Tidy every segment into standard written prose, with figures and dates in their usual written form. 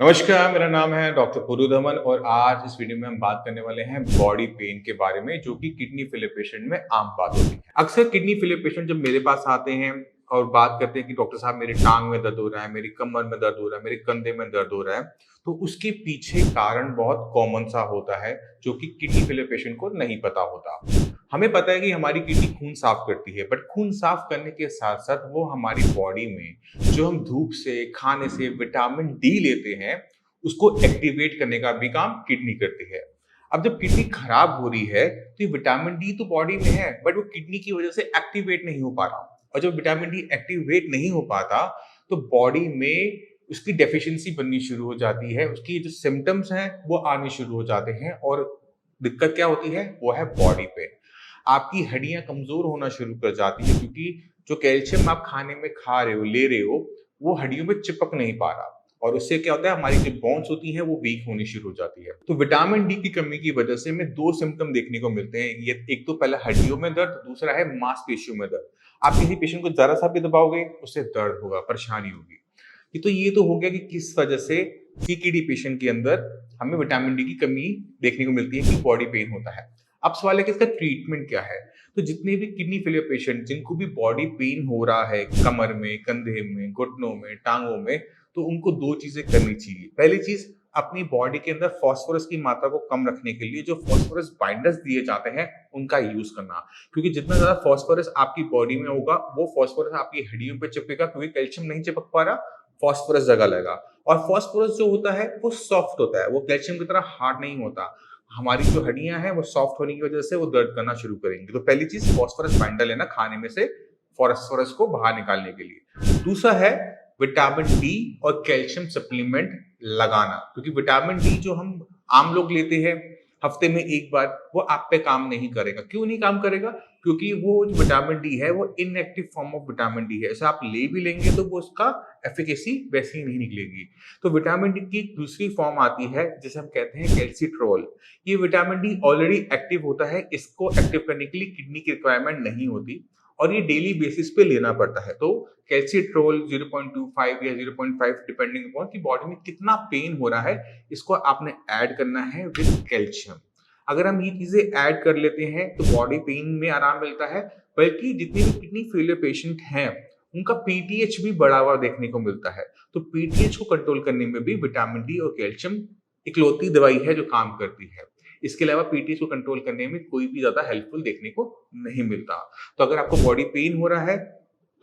नमस्कार, मेरा नाम है डॉक्टर पुरु धवन और आज इस वीडियो में हम बात करने वाले हैं बॉडी पेन के बारे में, जो कि किडनी फेलियर पेशेंट में आम बात होती है। अक्सर किडनी फेलियर पेशेंट जब मेरे पास आते हैं और बात करते हैं कि डॉक्टर साहब मेरी टांग में दर्द हो रहा है, मेरी कमर में दर्द हो रहा है, मेरे कंधे में दर्द हो रहा है, तो उसके पीछे कारण बहुत कॉमन सा होता है, जो कि किडनी फेलियर पेशेंट को नहीं पता होता। हमें पता है कि हमारी किडनी खून साफ करती है, बट खून साफ करने के साथ-साथ वो हमारी बॉडी में जो हम धूप से, खाने से विटामिन डी लेते हैं, उसको एक्टिवेट करने का भी काम किडनी करती है। अब जब किडनी खराब हो रही है, तो ये विटामिन डी तो बॉडी में है, बट वो किडनी की वजह से एक्टिवेट नहीं हो पा रहा। और जब विटामिन डी एक्टिवेट नहीं हो पाता, तो बॉडी में उसकी डेफिशिएंसी बननी शुरू हो जाती है, उसकी जो सिम्पटम्स हैं, वो आने शुरू हो जाते हैं और दिक्कत क्या होती है? वो है बॉडी पेन। आपकी हड्डियाँ कमज़ोर होना शुरू कर जाती हैं, क्योंकि जो कैल्शियम आप खाने में खा रहे हो, ले रहे हो, वो हड्डियों में चिपक नहीं पा रहा और उससे क्या होता है, हमारी जो बोन्स होती हैं, वो वीक होनी शुरू हो जाती है। तो विटामिन डी की कमी की वजह से हमें 2 सिम्पटम देखने को मिलते हैं। ये एक तो पहला हड्डियों में दर्द, दूसरा है मांसपेशियों में दर्द। आप किसी पेशेंट को ज़रा-सा भी दबाओगे, उससे दर्द होगा, परेशानी होगी। ये तो हो गया कि किस वजह से सीकेडी पेशेंट के अंदर हमें विटामिन डी की कमी देखने को मिलती है कि बॉडी पेन होता है। अब सवाल है कि इसका ट्रीटमेंट क्या है? तो जितने भी किडनी फेलियर पेशेंट जिनको भी बॉडी पेन हो रहा है कमर में, कंधे में, घुटनों में, टांगों में, तो उनको 2 चीज़ें करनी चाहिए। पहली चीज़, अपनी बॉडी के अंदर फास्फोरस की मात्रा को कम रखने के लिए जो फास्फोरस बाइंडर्स दिए जाते हैं, उनका यूज़ करना। क्योंकि जितना ज़्यादा फास्फोरस आपकी बॉडी में होगा, वो फास्फोरस आपकी हड्डियों पे चिपकेगा, क्योंकि कैल्शियम नहीं चिपक पा रहा, फास्फोरस जगह लेगा। और फास्फोरस जो होता है, वो सॉफ्ट होता है, वो कैल्शियम की तरह हार्ड नहीं होता। हमारी जो हड्डियां हैं वो सॉफ्ट होने की वजह से वो दर्द करना शुरू करेंगी। तो पहली चीज, फास्फोरस बाइंडर लेना खाने में से फास्फोरस को बाहर निकालने के लिए। दूसरा है विटामिन डी और कैल्शियम सप्लीमेंट लगाना, क्योंकि विटामिन डी जो हम आम लोग लेते हैं हफ्ते में एक बार, वो आप पे काम नहीं करेगा। क्यों नहीं काम करेगा? क्योंकि वो जो विटामिन डी है, वो inactive form of vitamin D है। ऐसा आप ले भी लेंगे तो वो उसका एफिकेसी वैसी ही नहीं निकलेगी। तो विटामिन डी की दूसरी फॉर्म आती है जिसे हम कहते हैं कैल्सिट्रोल। ये विटामिन डी ऑलरेडी एक्टिव होता है, इसको एक्टिव करने के लिए किडनी की रिक्वायरमेंट नहीं होती और ये डेली बेसिस पे लेना पड़ता है। तो कैल्सिट्रोल 0.25 या 0.5 डिपेंडिंग अपॉन कि बॉडी में कितना पेन हो रहा है, इसको आपने ऐड करना है विद कैल्शियम। अगर हम ये चीजें ऐड कर लेते हैं तो बॉडी पेन में आराम मिलता है, बल्कि जितने भी किडनी फेलियर पेशेंट हैं, उनका पीटीएच भी बढ़ा हुआ देखने को मिलता है। तो पीटीएच को कंट्रोल करने में भी विटामिन डी और कैल्शियम इकलौती दवाई है जो काम करती है। इसके अलावा पीटीएच को कंट्रोल करने में कोई भी ज्यादा हेल्पफुल देखने को नहीं मिलता। तो अगर आपको बॉडी पेन हो रहा है,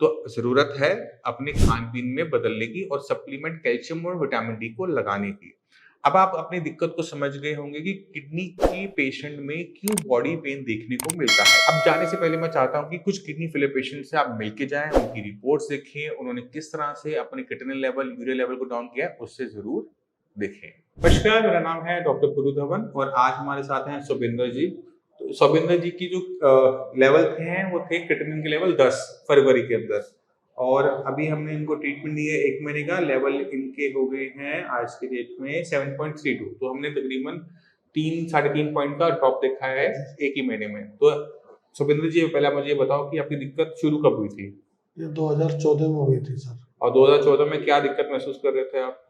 तो जरूरत है अपने खान-पीन में बदलने की और सप्लीमेंट कैल्शियम और विटामिन डी को लगाने की। अब आप अपनी दिक्कत को समझ गए होंगे कि किडनी की पेशेंट में क्यों बॉडी पेन देखने को मिलता है। अब जाने से पहले मैं चाहता हूं कि कुछ किडनी फेलियर पेशेंट से आप मिलके जाएं, उनकी रिपोर्ट्स देखें, उन्होंने किस तरह से अपने क्रिएटिनिन लेवल, यूरिया लेवल को डाउन किया है, उससे जरूर देखें। नमस्कार, मेरा नाम है डॉक्टर पुरु धवन और आज हमारे साथ हैं सुबिंदर जी। तो सुबिंदर जी की जो लेवल थे वो थे क्रिएटिनिन के लेवल 10 फरवरी के अंदर, और अभी हमने इनको ट्रीटमेंट दी है 1 महीने का। लेवल इनके हो गए हैं आज के डेट में 7.32। तो हमने तकरीबन 3 साढ़े 3 पॉइंट का ड्रॉप देखा है एक ही महीने में। तो सुबिंदर जी, पहले मुझे ये बताओ कि आपकी दिक्कत शुरू कब हुई थी? ये 2014 में हुई थी सर। और 2014 में क्या दिक्कत महसूस कर रहे थे आप?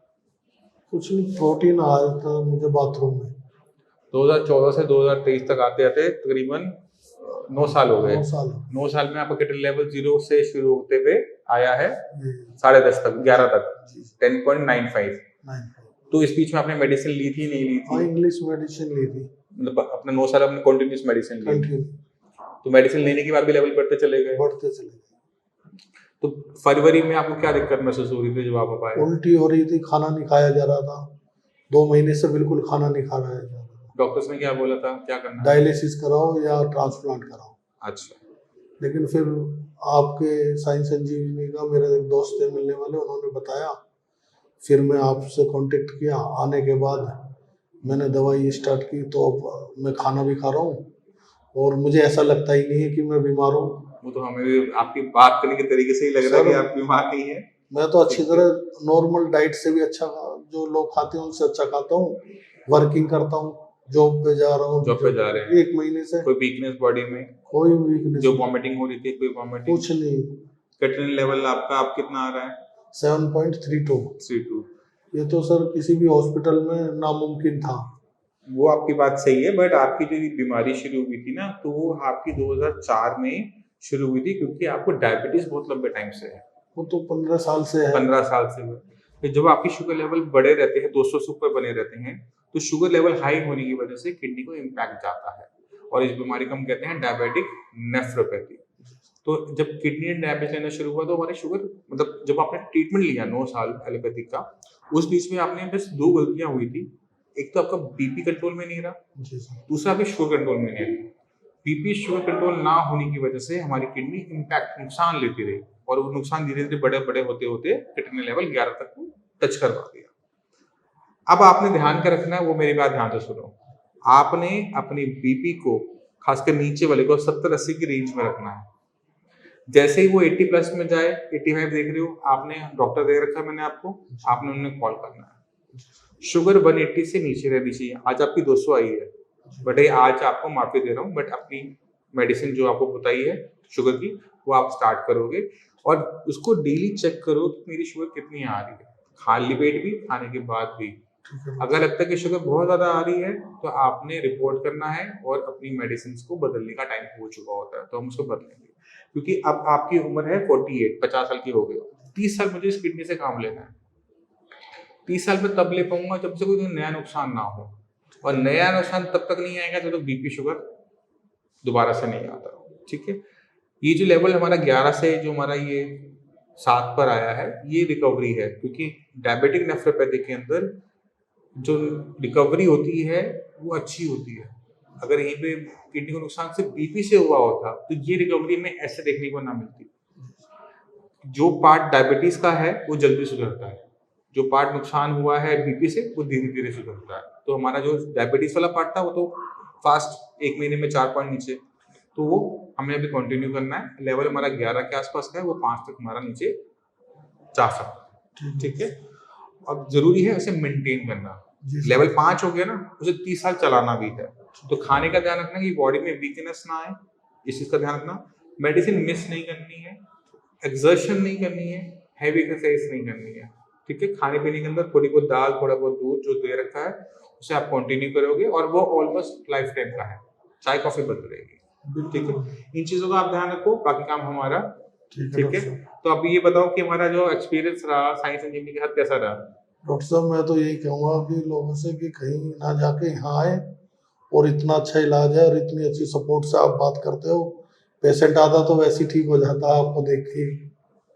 कुछ नहीं, प्रोटीन आया था मुझे बाथरूम में। 2014 से 2023 तक आते आते तकरीबन 9 साल हो गए। 9 साल 9 साल में आपका क्रिएटिनिन लेवल 0 से शुरू होते हुए आया है जी 10.5 तक, 11 तक, जी 10.95। 9। तो इस बीच में आपने मेडिसिन ली थी, नहीं ली हाँ, थी? इंग्लिश मेडिसिन ली थी मतलब अपने 9 साल आपने कंटिन्यूअस मेडिसिन ली। कंटिन्यू, तो मेडिसिन लेने के बाद भी लेवल बढ़ते चले गए। बढ़ते चले गए। तो फरवरी में आपको क्या दिक्कत महसूस हो रही थी जब आप आए? उल्टी हो रही थी, खाना नहीं खाया जा रहा था। 2 महीने से बिल्कुल खाना नहीं खा रहा है। डॉक्टर्स ने क्या बोला था, क्या करना है? डायलिसिस कराओ या ट्रांसप्लांट कराओ। अच्छा। लेकिन फिर आपके साइंस संजीवनी का मेरे एक दोस्त थे मिलने वाले, उन्होंने बताया। फिर मैं आपसे कांटेक्ट किया। आने के बाद मैंने दवाई स्टार्ट की, तो अब मैं खाना भी खा रहा हूँ और मुझे ऐसा लगता ही नहीं है कि मैं बीमार हूँ। वो तो हमें भी आपकी बात करने के तरीके से ही लग रहा है कि आप बीमार नहीं है। मैं तो अच्छी तरह नॉर्मल डाइट से भी अच्छा, जो लोग खाते हैं उनसे अच्छा खाता हूँ। वर्किंग करता हूँ, जॉब पे जा रहा हूँ। जॉब पे जा रहे हैं। 1 महीने से कोई वीकनेस बॉडी में? कोई वीकनेस, जो वॉमिटिंग हो रही थी, कोई वॉमिटिंग? कुछ नहीं। क्रिएटिनिन लेवल आपका आप कितना आ रहा है? 7.32। 32। ये तो सर किसी भी हॉस्पिटल में नामुमकिन था। वो आपकी बात सही है, बट आपकी जो ये बीमारी शुरू हुई थी ना, तो वो आपकी 2004 में शुरू हुई थी, क्योंकि आपको डायबिटीज बहुत लंबे टाइम से है, वो तो 15 साल से है। 15 साल से हुए। तो जब आपकी शुगर लेवल बड़े रहते हैं, 200 से ऊपर बने रहते हैं, तो शुगर लेवल हाई होने की वजह से किडनी को इम्पैक्ट जाता है, और इस बीमारी को हम कहते हैं डायबिटिक नेफ्रोपैथी। तो जब किडनी डैमेज लेना शुरू हुआ, तो हमारे शुगर, मतलब जब आपने ट्रीटमेंट लिया 9 साल एलोपैथिक का, उस बीच में आपने बस 2 गलतियां हुई थी। एक तो आपका बीपी कंट्रोल में नहीं रहा, जी सर। दूसरा आपकी शुगर कंट्रोल में नहीं रही। बीपी शुगर कंट्रोल ना होने की वजह से हमारी किडनी इम्पैक्ट, नुकसान लेती रही, और वो नुकसान धीरे धीरे बड़े बड़े होते होते किडनी लेवल 11 तक को टच करवा दिया। अब आपने ध्यान का रखना है, वो मेरी बात ध्यान से सुनो। आपने अपनी बीपी को, खासकर नीचे वाले को, 70-80 की रेंज में रखना है। जैसे ही वो 80 प्लस में जाए, 85 देख रहे हो, आपने डॉक्टर दे रखा है मैंने आपको, आपने उन्हें कॉल करना है। शुगर 180 से नीचे रहनी चाहिए। आज आपकी 200 आई है, बट आज आपको माफी दे रहा हूँ, बट अपनी मेडिसिन जो आपको बताई है शुगर की, वो आप स्टार्ट करोगे, और उसको डेली चेक करो कि मेरी शुगर कितनी आ रही है, खाली पेट भी, खाने के बाद भी। अगर लगता है कि शुगर बहुत ज्यादा आ रही है, तो आपने रिपोर्ट करना है, और अपनी मेडिसिन को बदलने का टाइम हो चुका होता है, तो हम उसको बदलेंगे। क्योंकि अब आपकी उम्र है 48, 50 साल की हो गई, 30 साल मुझे इस किडनी से काम लेना है। 30 साल में तब ले पाऊंगा जब से कोई नया नुकसान ना हो, और नया नुकसान तब तक नहीं आएगा जब तक बीपी शुगर दोबारा से नहीं आता। ठीक है, ये जो लेवल हमारा 11 से जो हमारा ये 7 पर आया है, ये रिकवरी है, क्योंकि डायबिटिक नेफ्रोपैथी के अंदर जो रिकवरी होती है वो अच्छी होती है। अगर यहीं पे किडनी को नुकसान सिर्फ बीपी से हुआ होता, तो ये रिकवरी में ऐसे देखने को ना मिलती। जो पार्ट डायबिटीज का है वो जल्दी सुधरता है, जो पार्ट नुकसान हुआ है बीपी से, वो धीरे धीरे सुधरता है। तो हमारा जो डायबिटीज वाला पार्ट था, वो तो फास्ट 1 महीने में 4 पॉइंट नीचे, तो वो हमें अभी कंटिन्यू करना है। लेवल हमारा 11 के आसपास का है, वो 5 तक हमारा नीचे जा सकता है। ठीक है, अब जरूरी है उसे मेंटेन करना। लेवल 5 हो गया ना, उसे 30 साल चलाना भी है। तो खाने का ध्यान रखना कि बॉडी में वीकनेस ना आए, इस चीज का ध्यान रखना। मेडिसिन मिस नहीं करनी है, एक्सर्शन नहीं करनी है, हैवी एक्सरसाइज नहीं करनी है। ठीक है, खाने पीने के अंदर थोड़ी बहुत दाल, थोड़ा बहुत दूध जो दे रखा है, उसे आप कंटिन्यू करोगे, और वो ऑलमोस्ट लाइफ टाइम का है। चाय कॉफी बंद रहेगी। ठीक है, इन चीजों का आप ध्यान रखो, बाकी काम हमारा। ठीक है, तो अब ये बताओ कि हमारा जो एक्सपीरियंस रहा साइंस इंजीनियरिंग के साथ, कैसा रहा? डॉक्टर साहब, मैं तो यही कहूँगा कि लोगों से कि कहीं ना जाके यहाँ आए, और इतना अच्छा इलाज है, और इतनी अच्छी सपोर्ट से आप बात करते हो। पेशेंट आता तो वैसे ही ठीक हो जाता है आपको देख के।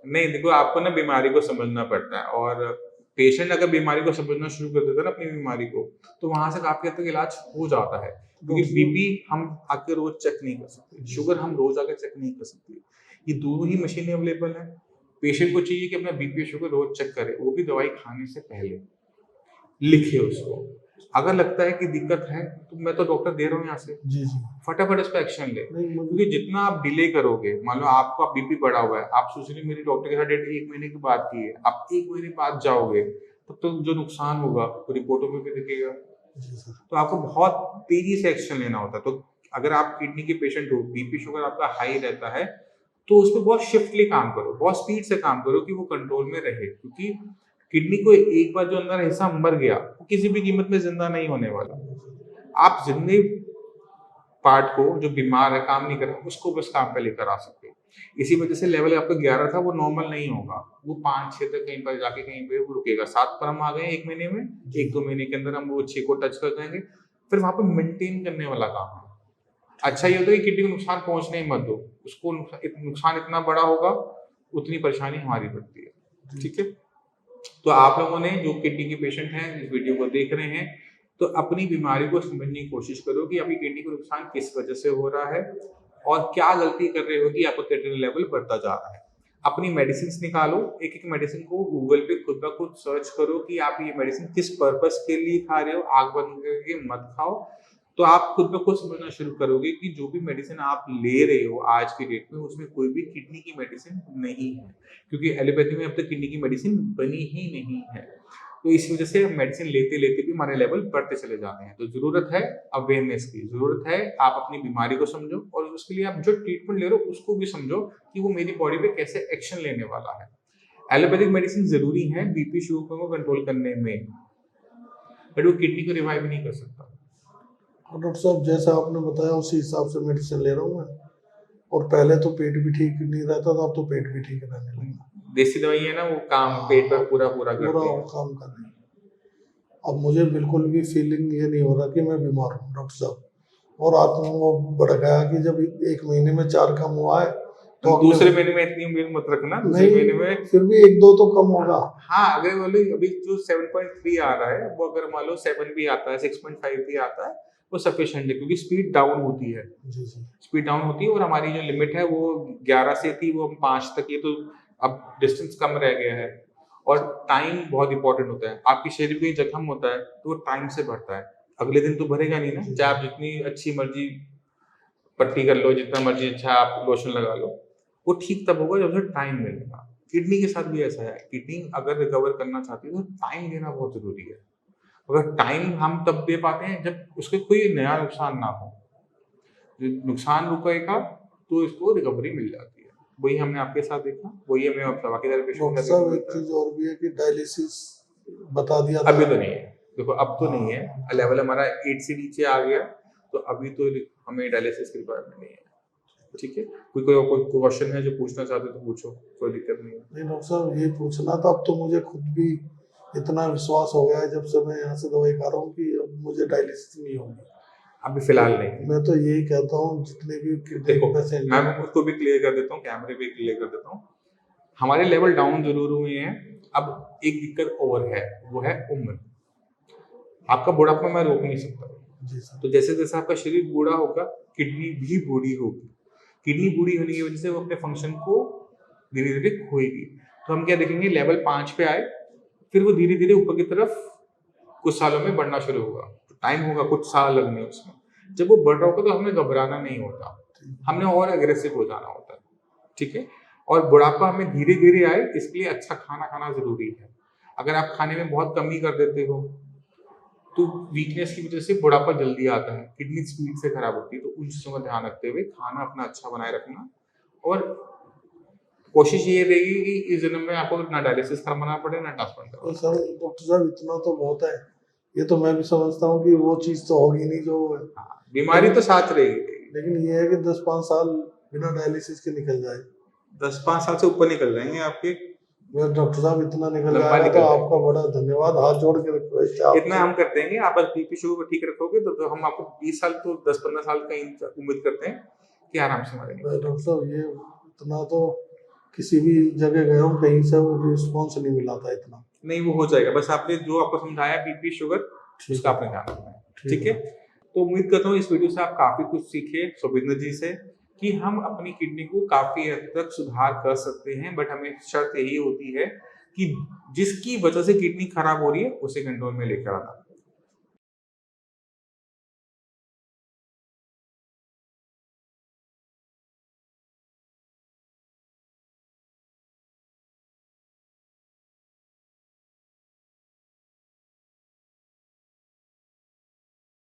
नहीं, देखो, आपको ना बीमारी को समझना पड़ता है, और पेशेंट अगर बीमारी को समझना शुरू कर देता है ना, अपनी बीमारी को, तो वहां से काफी हद तक इलाज हो जाता है। क्योंकि बीपी हम आके रोज चेक नहीं कर सकते, शुगर हम रोज आके चेक नहीं कर सकते। ये दोनों ही मशीनें अवेलेबल है। पेशेंट को चाहिए कि अपना बीपी शुगर रोज चेक करे, वो भी दवाई खाने से पहले लिखे उसको। अगर लगता है कि दिक्कत है, तो मैं तो डॉक्टर दे रहा हूँ यहाँ से, जी जी। फटाफट इस पर एक्शन ले। नहीं, क्योंकि जितना आप डिले करोगे, मान लो आपका बीपी बढ़ा हुआ है, आप सोच रहे हैं मेरी डॉक्टर के साथ डेट 1 महीने की बात की है, आप 1 महीने बाद जाओगे, तब तो जो नुकसान होगा वो रिपोर्टों में भी दिखेगा। जी सर। तो आपको बहुत तेजी से एक्शन लेना होता है। तो अगर आप किडनी के पेशेंट हो, बीपी शुगर आपका हाई रहता है, तो उस पर बहुत शिफ्टली काम करो, बहुत स्पीड से काम करो कि वो कंट्रोल में रहे। क्योंकि किडनी को एक बार जो अंदर हिस्सा मर गया, वो किसी भी कीमत में जिंदा नहीं होने वाला। आप जिंदगी पार्ट को, जो बीमार है, काम नहीं कर रहा, उसको बस काम पे लेकर आ सकते हो। इसी वजह से लेवल आपका 11 था, वो नॉर्मल नहीं होगा, वो 5-6 तक कहीं पर जाके कहीं पे वो रुकेगा। 7 पर हम आ गए 1 महीने में, 1-2 महीने के अंदर हम वो 6 को टच कर जाएंगे। फिर वहां पे मेंटेन करने वाला काम है। अच्छा ये होता है कि किडनी को नुकसान पहुंचने ही मत दो, उसको नुकसान इतना बड़ा होगा, उतनी परेशानी हमारी बढ़ती है। ठीक है, तो आप लोगों ने जो किडनी के पेशेंट हैं, इस वीडियो को देख रहे हैं, तो अपनी बीमारी को समझने की कोशिश करो कि आपकी किडनी को नुकसान किस वजह से हो रहा है, और क्या गलती कर रहे हो कि आपका क्रिएटिनिन लेवल बढ़ता जा रहा है। अपनी मेडिसिन निकालो, एक एक मेडिसिन को गूगल पे खुद ब खुद सर्च करो कि आप ये मेडिसिन किस पर्पस के लिए खा रहे हो। आग बंद करके मत खाओ, तो आप खुद ब खुद समझना शुरू करोगे कि जो भी मेडिसिन आप ले रहे हो आज की डेट में, उसमें कोई भी किडनी की मेडिसिन नहीं है। क्योंकि एलोपैथी में अब तक किडनी की मेडिसिन बनी ही नहीं है। तो इस वजह से मेडिसिन लेते लेते भी हमारे लेवल बढ़ते चले जाते हैं। तो जरूरत है अवेयरनेस की, जरूरत है आप अपनी बीमारी को समझो, और उसके लिए आप जो ट्रीटमेंट ले रहे हो उसको भी समझो कि वो मेरी बॉडी पे कैसे एक्शन लेने वाला है। एलोपैथिक मेडिसिन जरूरी है बीपी शुगर को कंट्रोल करने में, बट वो किडनी को रिवाइव नहीं कर सकता। और डॉक्टर साहब जैसा आपने बताया उसी हिसाब से मेडिसिन ले रहा हूँ मैं, और पहले तो पेट भी ठीक नहीं रहता था, अब तो पेट भी ठीक रहने लगा। देसी दवाई है ना, वो काम पेट पर पूरा करती है। काम कर रही है। अब मुझे बिल्कुल भी फीलिंग ये नहीं हो रहा कि मैं बीमार हूँ डॉक्टर साहब, और आत्मा वो बढ़ गया कि जब 1 महीने में 4 कम हुआ है तो दूसरे महीने में इतनी उम्मीद मत रखना, दूसरे महीने में फिर भी 1-2 तो कम होगा। हाँ, अगर बोले अभी जो 7.3 आ रहा है वो अगर मान लो 7 भी आता है, 6.5 भी आता है, वो सफिशिएंट है, क्योंकि स्पीड डाउन होती है। जी जी। स्पीड डाउन होती है, और हमारी जो लिमिट है वो 11 से थी, वो 5 तक, ये तो अब डिस्टेंस कम रह गया है। और टाइम बहुत इंपॉर्टेंट होता है। आपके शरीर में जख्म होता है तो वो टाइम से भरता है, अगले दिन तो भरेगा नहीं ना, चाहे आप जितनी अच्छी मर्जी पट्टी कर लो, जितना मर्जी अच्छा आप लोशन लगा लो, वो ठीक तब होगा जब उसे टाइम मिलेगा। किडनी के साथ भी ऐसा है, किडनी अगर रिकवर करना चाहती है तो टाइम देना बहुत जरूरी है। अगर टाइम हम तब दे पाते हैं जब उसके कोई नया नुकसान ना हो, नुकसान रुकेगा तो इसको रिकवरी मिल जाती है। वही हमने आपके साथ देखा, वही हमें अब बाकी सारे पेशेंट डॉक्टर साहब एक चीज और भी है कि डायलिसिस बता दिया था। अभी तो नहीं है, देखो अब तो नहीं है, लेवल हमारा 8 से नीचे आ गया, तो अभी तो हमें डायलिसिस की रिक्वायरमेंट नहीं है। ठीक है, कोई क्वेश्चन है जो पूछना चाहते हो तो पूछो, कोई दिक्कत नहीं है। नहीं डॉक्टर साहब ये पूछना था, अब तो मुझे खुद भी इतना विश्वास हो गया है जब से मैं यहाँ से दवाई खा रहा हूँ कि अब मुझे डायलिसिस नहीं होगी। अभी फिलहाल नहीं। मैं तो यही कहता हूँ जितने भी देखो पेशेंट, मैं उसको भी क्लियर कर देता हूँ, कैमरे भी क्लियर कर देता हूँ, हमारे लेवल डाउन जरूर हुए हैं। अब एक दिक्कत और है, वो है उम्र। आपका बुढ़ापा मैं रोक नहीं सकता, जी सर। तो जैसे जैसे आपका शरीर बूढ़ा होगा, किडनी भी बूढ़ी होगी। किडनी बूढ़ी होने की वजह से वो अपने फंक्शन को धीरे धीरे खोएगी। तो हम क्या देखेंगे, लेवल 5 पे आए, फिर वो धीरे धीरे ऊपर की तरफ कुछ सालों में बढ़ना शुरू होगा। तो टाइम होगा, कुछ साल लगने उसमें। जब वो बढ़ रहा होगा तो हमें घबराना नहीं होता, हमने और एग्रेसिव हो जाना होता है। ठीक है, और बुढ़ापा हमें धीरे धीरे आए, इसलिए अच्छा खाना खाना जरूरी है। अगर आप खाने में बहुत कमी कर देते हो तो वीकनेस की वजह से बुढ़ापा जल्दी आता है, किडनी स्पीड से खराब होती है। तो उन चीजों का ध्यान रखते हुए खाना अपना अच्छा बनाए रखना, और कोशिश ये रहेगी कि इस जन्म में आपको ना डायलिसिस करवाना पड़े ना ट्रांसप्लांट करवाना। तो सर डॉक्टर साहब इतना तो बहुत है, ये तो मैं भी समझता हूँ कि वो चीज तो होगी नहीं जो बीमारी तो साथ रहेगी, लेकिन ये है कि 10-5 साल बिना डायलिसिस के निकल जाए। 10-5 साल से ऊपर निकल जाएंगे आपके। डॉक्टर साहब इतना निकल जाएगा तो आपका बड़ा धन्यवाद, हाथ जोड़ के रखो। इतना हम कर देंगे, आप बस बीपी शुगर ठीक रखोगे तो हम आपको 20 साल तो 10-15 साल का उम्मीद करते हैं कि आराम से मरेंगे। डॉक्टर साहब ये इतना तो किसी भी जगह गया हूँ, कहीं से रिस्पॉन्स नहीं मिला था इतना। नहीं, वो हो जाएगा, बस आपने जो आपको समझाया बीपी शुगर, उसका आपने ध्यान रखना है। ठीक है, तो उम्मीद करता हूँ इस वीडियो से आप काफी कुछ सीखे सुबिंदर जी से, कि हम अपनी किडनी को काफी हद तक सुधार कर सकते हैं। बट हमें शर्त यही होती है कि जिसकी वजह से किडनी खराब हो रही है उसे कंट्रोल में लेकर आना।